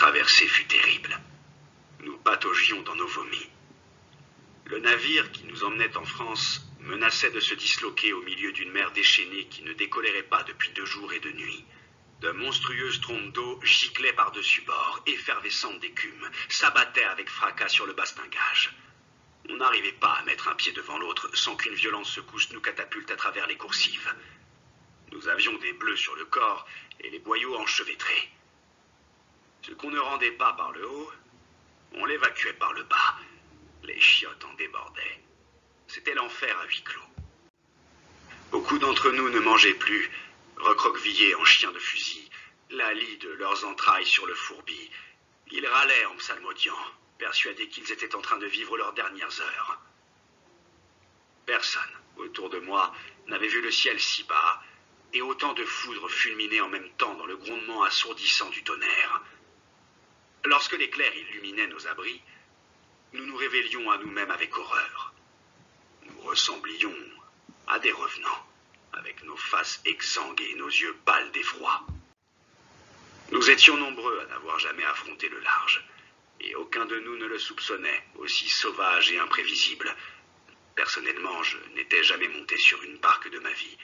traversée fut terrible. Nous pataugions dans nos vomis. Le navire qui nous emmenait en France menaçait de se disloquer au milieu d'une mer déchaînée qui ne décolérait pas depuis 2 jours et 2 nuits. De monstrueuses trompes d'eau giclaient par-dessus bord, effervescentes d'écume, s'abattaient avec fracas sur le bastingage. On n'arrivait pas à mettre un pied devant l'autre sans qu'une violente secousse nous catapulte à travers les coursives. Nous avions des bleus sur le corps et les boyaux enchevêtrés. Ce qu'on ne rendait pas par le haut, on l'évacuait par le bas. Les chiottes en débordaient. C'était l'enfer à huis clos. Beaucoup d'entre nous ne mangeaient plus, recroquevillés en chiens de fusil, la lie de leurs entrailles sur le fourbi. Ils râlaient en psalmodiant, persuadés qu'ils étaient en train de vivre leurs dernières heures. Personne, autour de moi, n'avait vu le ciel si bas, et autant de foudres fulminaient en même temps dans le grondement assourdissant du tonnerre. Lorsque l'éclair illuminait nos abris, nous nous réveillions à nous-mêmes avec horreur. Nous ressemblions à des revenants, avec nos faces exsangues et nos yeux pâles d'effroi. Nous étions nombreux à n'avoir jamais affronté le large, et aucun de nous ne le soupçonnait, aussi sauvage et imprévisible. Personnellement, je n'étais jamais monté sur une barque de ma vie,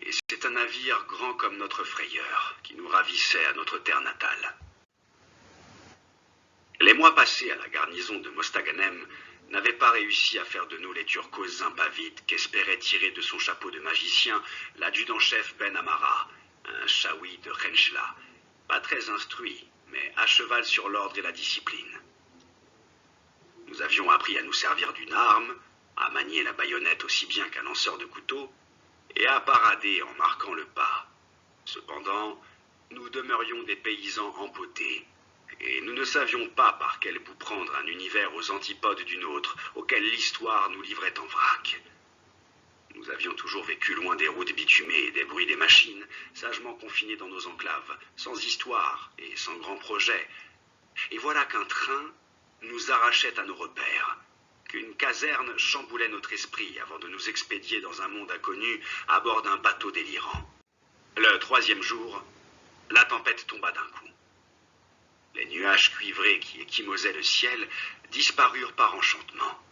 et c'est un navire grand comme notre frayeur qui nous ravissait à notre terre natale. Les mois passés à la garnison de Mostaganem n'avaient pas réussi à faire de nous les turcos impavides qu'espérait tirer de son chapeau de magicien l'adjudant-chef Ben Amara, un chaoui de Renchla, pas très instruit, mais à cheval sur l'ordre et la discipline. Nous avions appris à nous servir d'une arme, à manier la baïonnette aussi bien qu'un lanceur de couteau, et à parader en marquant le pas. Cependant, nous demeurions des paysans empotés, et nous ne savions pas par quel bout prendre un univers aux antipodes du nôtre, auquel l'histoire nous livrait en vrac. Nous avions toujours vécu loin des routes bitumées et des bruits des machines, sagement confinés dans nos enclaves, sans histoire et sans grand projet. Et voilà qu'un train nous arrachait à nos repères, qu'une caserne chamboulait notre esprit avant de nous expédier dans un monde inconnu à bord d'un bateau délirant. Le 3e jour, la tempête tomba d'un coup. Les nuages cuivrés qui échimosaient le ciel disparurent par enchantement.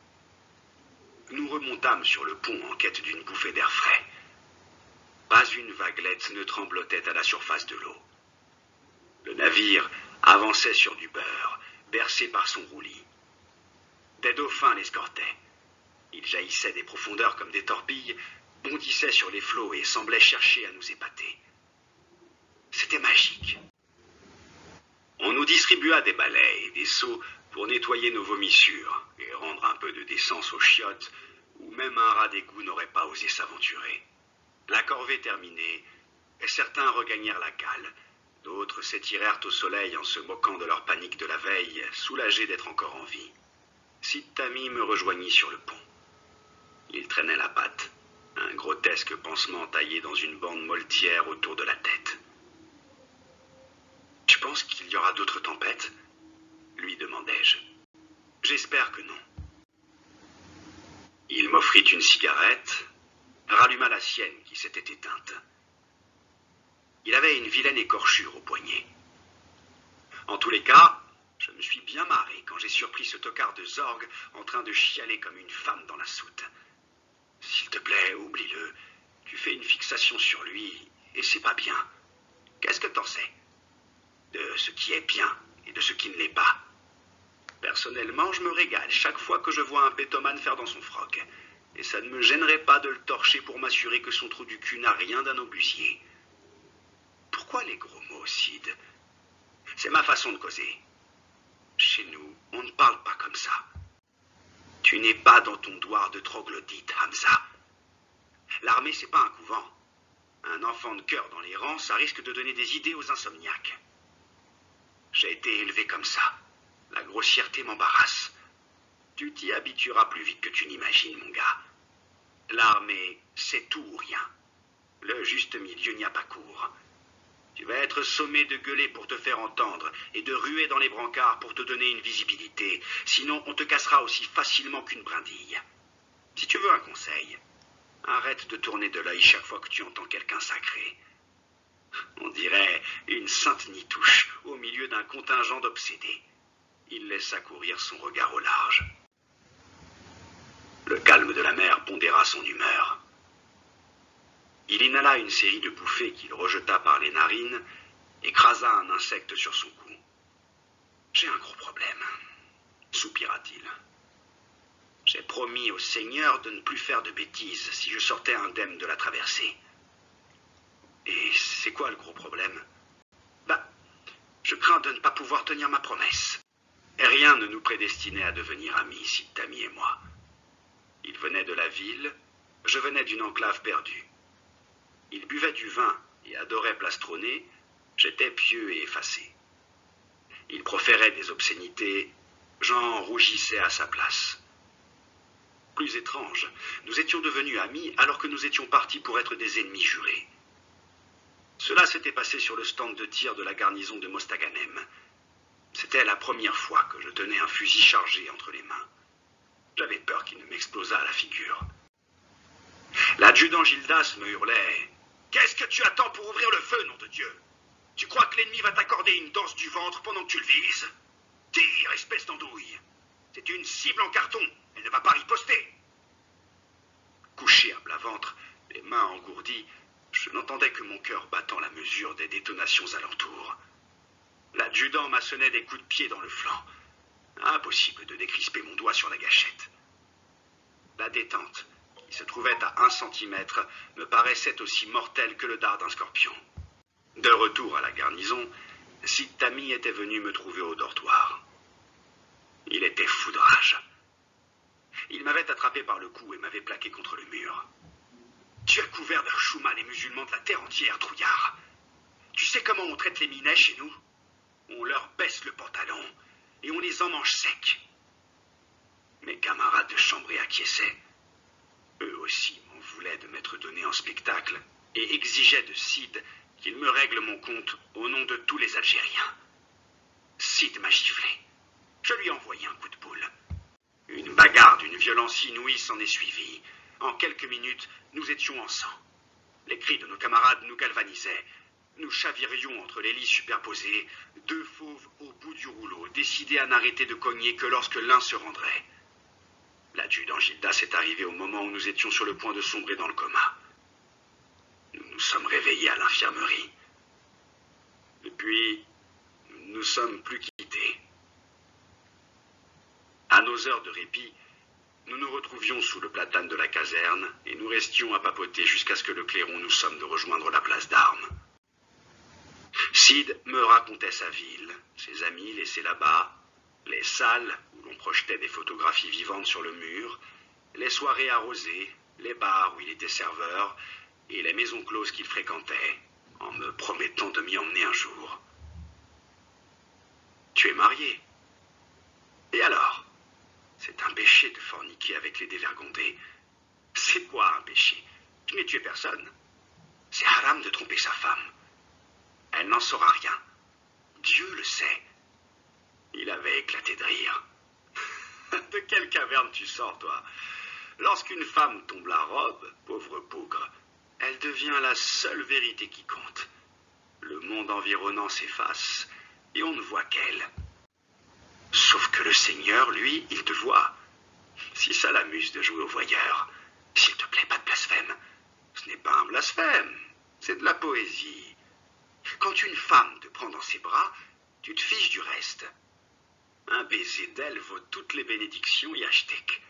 Nous remontâmes sur le pont en quête d'une bouffée d'air frais. Pas une vaguelette ne tremblotait à la surface de l'eau. Le navire avançait sur du beurre, bercé par son roulis. Des dauphins l'escortaient. Ils jaillissaient des profondeurs comme des torpilles, bondissaient sur les flots et semblaient chercher à nous épater. C'était magique. On nous distribua des balais et des seaux pour nettoyer nos vomissures et rendre un peu de décence aux chiottes, où même un rat d'égout n'aurait pas osé s'aventurer. La corvée terminée, certains regagnèrent la cale, d'autres s'étirèrent au soleil en se moquant de leur panique de la veille, soulagés d'être encore en vie. Sid Tami me rejoignit sur le pont. Il traînait la patte, un grotesque pansement taillé dans une bande moltière autour de la tête. « Tu penses qu'il y aura d'autres tempêtes ?» lui demandai-je. « J'espère que non. » Il m'offrit une cigarette, ralluma la sienne qui s'était éteinte. Il avait une vilaine écorchure au poignet. En tous les cas, je me suis bien marré quand j'ai surpris ce tocard de Zorg en train de chialer comme une femme dans la soute. S'il te plaît, oublie-le. Tu fais une fixation sur lui et c'est pas bien. Qu'est-ce que t'en sais ? De ce qui est bien et de ce qui ne l'est pas. Personnellement, je me régale chaque fois que je vois un pétomane faire dans son froc. Et ça ne me gênerait pas de le torcher pour m'assurer que son trou du cul n'a rien d'un obusier. Pourquoi les gros mots, Sid ? C'est ma façon de causer. Chez nous, on ne parle pas comme ça. Tu n'es pas dans ton douar de troglodyte, Hamza. L'armée, c'est pas un couvent. Un enfant de cœur dans les rangs, ça risque de donner des idées aux insomniaques. J'ai été élevé comme ça. La grossièreté m'embarrasse. Tu t'y habitueras plus vite que tu n'imagines, mon gars. L'armée, c'est tout ou rien. Le juste milieu n'y a pas cours. Tu vas être sommé de gueuler pour te faire entendre et de ruer dans les brancards pour te donner une visibilité. Sinon, on te cassera aussi facilement qu'une brindille. Si tu veux un conseil, arrête de tourner de l'œil chaque fois que tu entends quelqu'un sacré. On dirait une sainte nitouche au milieu milieu d'un contingent d'obsédés. Il laissa courir son regard au large. Le calme de la mer pondéra son humeur. Il inhala une série de bouffées qu'il rejeta par les narines, écrasa un insecte sur son cou. « J'ai un gros problème, soupira-t-il. J'ai promis au Seigneur de ne plus faire de bêtises si je sortais indemne de la traversée. Et c'est quoi le gros problème? Je crains de ne pas pouvoir tenir ma promesse. Et rien ne nous prédestinait à devenir amis, Sid Tami et moi. Il venait de la ville, je venais d'une enclave perdue. Il buvait du vin et adorait plastronner, j'étais pieux et effacé. Il proférait des obscénités, j'en rougissais à sa place. Plus étrange, nous étions devenus amis alors que nous étions partis pour être des ennemis jurés. Cela s'était passé sur le stand de tir de la garnison de Mostaganem. C'était la première fois que je tenais un fusil chargé entre les mains. J'avais peur qu'il ne m'explosât à la figure. L'adjudant Gildas me hurlait « Qu'est-ce que tu attends pour ouvrir le feu, nom de Dieu? Tu crois que l'ennemi va t'accorder une danse du ventre pendant que tu le vises? Tire, espèce d'andouille! C'est une cible en carton, elle ne va pas riposter !» Couché à plat ventre, les mains engourdies, je n'entendais que mon cœur battant la mesure des détonations alentour. L'adjudant m'assenait des coups de pied dans le flanc. Impossible de décrisper mon doigt sur la gâchette. La détente, qui se trouvait à 1 centimètre, me paraissait aussi mortelle que le dard d'un scorpion. De retour à la garnison, Sid Tami était venu me trouver au dortoir. Il était fou de rage. Il m'avait attrapé par le cou et m'avait plaqué contre le mur. « Tu as couvert d'Archouma les musulmans de la terre entière, trouillard. Tu sais comment on traite les Minets chez nous? On leur baisse le pantalon et on les emmanche secs. » Mes camarades de chambrée acquiesçaient. Eux aussi m'en voulaient de m'être donné en spectacle et exigeaient de Sid qu'il me règle mon compte au nom de tous les Algériens. Sid m'a giflé. Je lui ai envoyé un coup de boule. Une bagarre d'une violence inouïe s'en est suivie. En quelques minutes, nous étions en sang. Les cris de nos camarades nous galvanisaient. Nous chavirions entre les lits superposés, deux fauves au bout du rouleau, décidés à n'arrêter de cogner que lorsque l'un se rendrait. L'adjudant Gildas est arrivé au moment où nous étions sur le point de sombrer dans le coma. Nous nous sommes réveillés à l'infirmerie. Depuis, nous ne nous sommes plus quittés. À nos heures de répit, nous nous retrouvions sous le platane de la caserne et nous restions à papoter jusqu'à ce que le clairon nous somme de rejoindre la place d'armes. Sid me racontait sa ville, ses amis laissés là-bas, les salles où l'on projetait des photographies vivantes sur le mur, les soirées arrosées, les bars où il était serveur et les maisons closes qu'il fréquentait, en me promettant de m'y emmener un jour. « Tu es marié. Et alors ? C'est un péché de forniquer avec les dévergondés. C'est quoi un péché? Tu n'as tué personne. C'est haram de tromper sa femme. Elle n'en saura rien. Dieu le sait. » Il avait éclaté de rire. « De quelle caverne tu sors, toi? Lorsqu'une femme tombe la robe, pauvre bougre, elle devient la seule vérité qui compte. Le monde environnant s'efface et on ne voit qu'elle. Sauf que le Seigneur, lui, il te voit. Si ça l'amuse de jouer au voyeur, s'il te plaît, pas de blasphème. Ce n'est pas un blasphème, c'est de la poésie. Quand une femme te prend dans ses bras, tu te fiches du reste. Un baiser d'elle vaut toutes les bénédictions yachtek.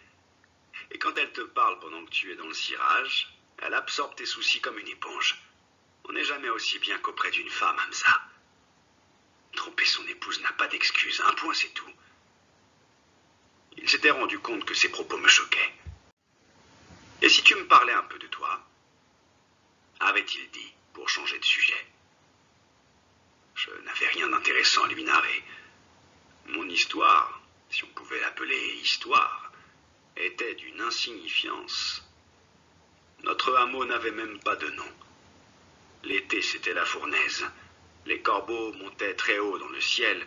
Et quand elle te parle pendant que tu es dans le cirage, elle absorbe tes soucis comme une éponge. On n'est jamais aussi bien qu'auprès d'une femme, Hamza. Tromper son épouse n'a pas d'excuse, un point c'est tout. Il s'était rendu compte que ses propos me choquaient. « Et si tu me parlais un peu de toi ?» avait-il dit, pour changer de sujet. Je n'avais rien d'intéressant à lui narrer. Mon histoire, si on pouvait l'appeler histoire, était d'une insignifiance. Notre hameau n'avait même pas de nom. L'été, c'était la fournaise. Les corbeaux montaient très haut dans le ciel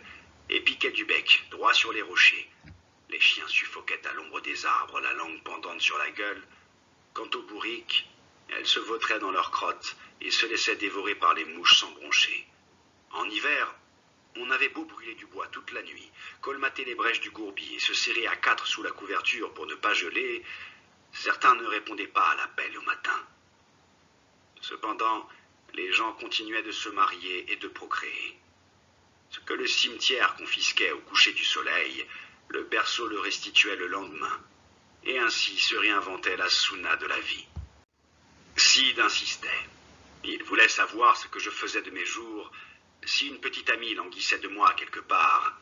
et piquaient du bec, droit sur les rochers. Les chiens suffoquaient à l'ombre des arbres, la langue pendante sur la gueule. Quant aux bourriques, elles se vautraient dans leurs crottes et se laissaient dévorer par les mouches sans broncher. En hiver, On avait beau brûler du bois toute la nuit, colmater les brèches du gourbi et se serrer à quatre sous la couverture pour ne pas geler, certains ne répondaient pas à l'appel au matin. Cependant, les gens continuaient de se marier et de procréer. Ce que le cimetière confisquait au coucher du soleil, le berceau le restituait le lendemain. Et ainsi se réinventait la sunna de la vie. Sid insistait. Il voulait savoir ce que je faisais de mes jours, si une petite amie languissait de moi quelque part.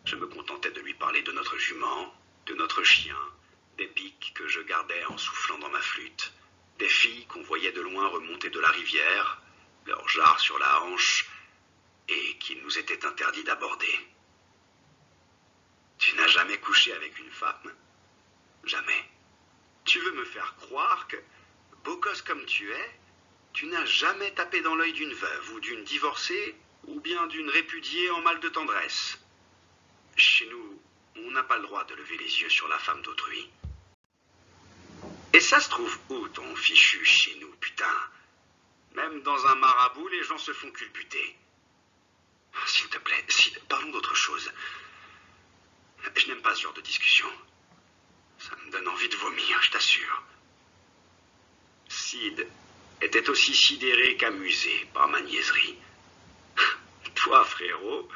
Je me contentais de lui parler de notre jument, de notre chien, des pics que je gardais en soufflant dans ma flûte, des filles qu'on voyait de loin remonter de la rivière, leurs jarres sur la hanche, et qu'il nous était interdit d'aborder. Tu n'as jamais couché avec une femme ? Jamais. Tu veux me faire croire que, beau gosse comme tu es, tu n'as jamais tapé dans l'œil d'une veuve ou d'une divorcée ou bien d'une répudiée en mal de tendresse. Chez nous, on n'a pas le droit de lever les yeux sur la femme d'autrui. Et ça se trouve où ton fichu chez nous, putain? Même dans un marabout, les gens se font culbuter. S'il te plaît, Sid, parlons d'autre chose. Je n'aime pas ce genre de discussion. Ça me donne envie de vomir, je t'assure. Sid était aussi sidéré qu'amusé par ma niaiserie. Toi, frérot,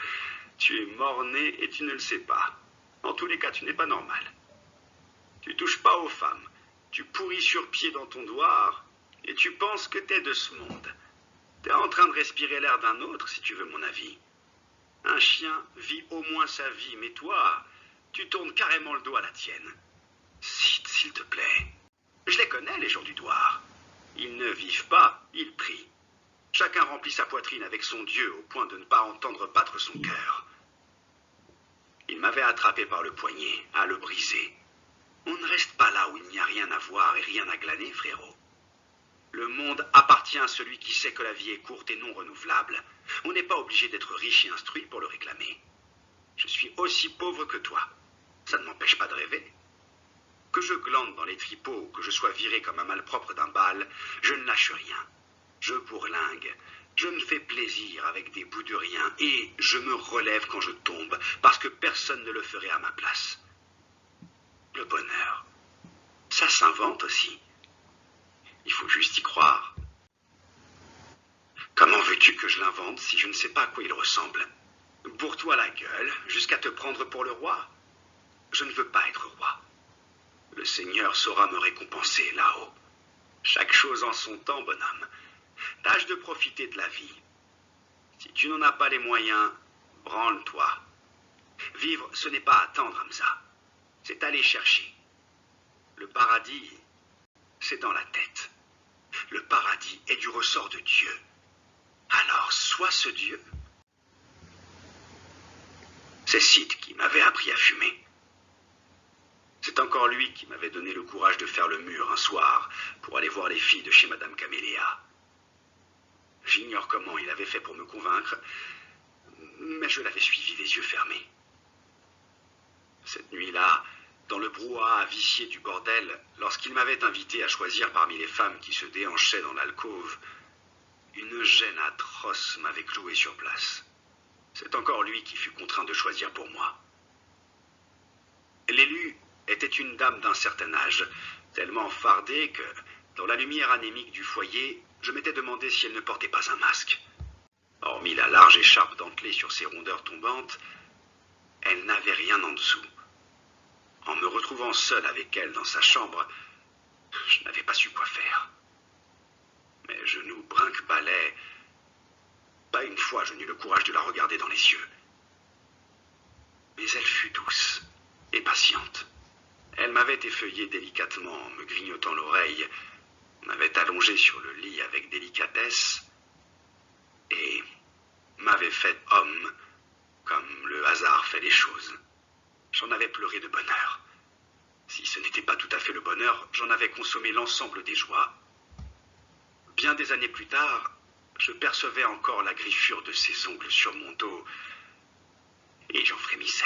tu es mort-né et tu ne le sais pas. En tous les cas, tu n'es pas normal. Tu touches pas aux femmes. Tu pourris sur pied dans ton doigt et tu penses que t'es de ce monde. T'es en train de respirer l'air d'un autre, si tu veux mon avis. Un chien vit au moins sa vie, mais toi, tu tournes carrément le dos à la tienne. S'il te plaît. Je les connais, les gens du Douar. Ils ne vivent pas, ils prient. Chacun remplit sa poitrine avec son Dieu au point de ne pas entendre battre son cœur. Il m'avait attrapé par le poignet, à le briser. On ne reste pas là où il n'y a rien à voir et rien à glaner, frérot. Le monde appartient à celui qui sait que la vie est courte et non renouvelable. On n'est pas obligé d'être riche et instruit pour le réclamer. Je suis aussi pauvre que toi. Ça ne m'empêche pas de rêver. Que je glande dans les tripots ou que je sois viré comme un malpropre d'un bal, je ne lâche rien. Je bourlingue, je me fais plaisir avec des bouts de rien et je me relève quand je tombe parce que personne ne le ferait à ma place. Le bonheur, ça s'invente aussi. Il faut juste y croire. Comment veux-tu que je l'invente si je ne sais pas à quoi il ressemble? Bourre-toi la gueule jusqu'à te prendre pour le roi. Je ne veux pas être roi. Le Seigneur saura me récompenser là-haut. Chaque chose en son temps, bonhomme. Tâche de profiter de la vie. Si tu n'en as pas les moyens, branle-toi. Vivre, ce n'est pas attendre, Hamza. C'est aller chercher. Le paradis, c'est dans la tête. Le paradis est du ressort de Dieu. Alors, sois ce Dieu. C'est Sid qui m'avait appris à fumer. C'est encore lui qui m'avait donné le courage de faire le mur un soir pour aller voir les filles de chez Madame Caméléa. J'ignore comment il avait fait pour me convaincre, mais je l'avais suivi les yeux fermés. Cette nuit-là, dans le brouhaha vicié du bordel, lorsqu'il m'avait invité à choisir parmi les femmes qui se déhanchaient dans l'alcôve, une gêne atroce m'avait cloué sur place. C'est encore lui qui fut contraint de choisir pour moi. L'élu était une dame d'un certain âge, tellement fardée que, dans la lumière anémique du foyer, je m'étais demandé si elle ne portait pas un masque. Hormis la large écharpe dentelée sur ses rondeurs tombantes, elle n'avait rien en dessous. En me retrouvant seul avec elle dans sa chambre, je n'avais pas su quoi faire. Mes genoux brinque-ballets. Pas une fois je n'eus le courage de la regarder dans les yeux. Mais elle fut douce et patiente. Elle m'avait effeuillé délicatement en me grignotant l'oreille, m'avait allongé sur le lit avec délicatesse et m'avait fait homme comme le hasard fait les choses. J'en avais pleuré de bonheur. Si ce n'était pas tout à fait le bonheur, j'en avais consommé l'ensemble des joies. Bien des années plus tard, je percevais encore la griffure de ses ongles sur mon dos et j'en frémissais.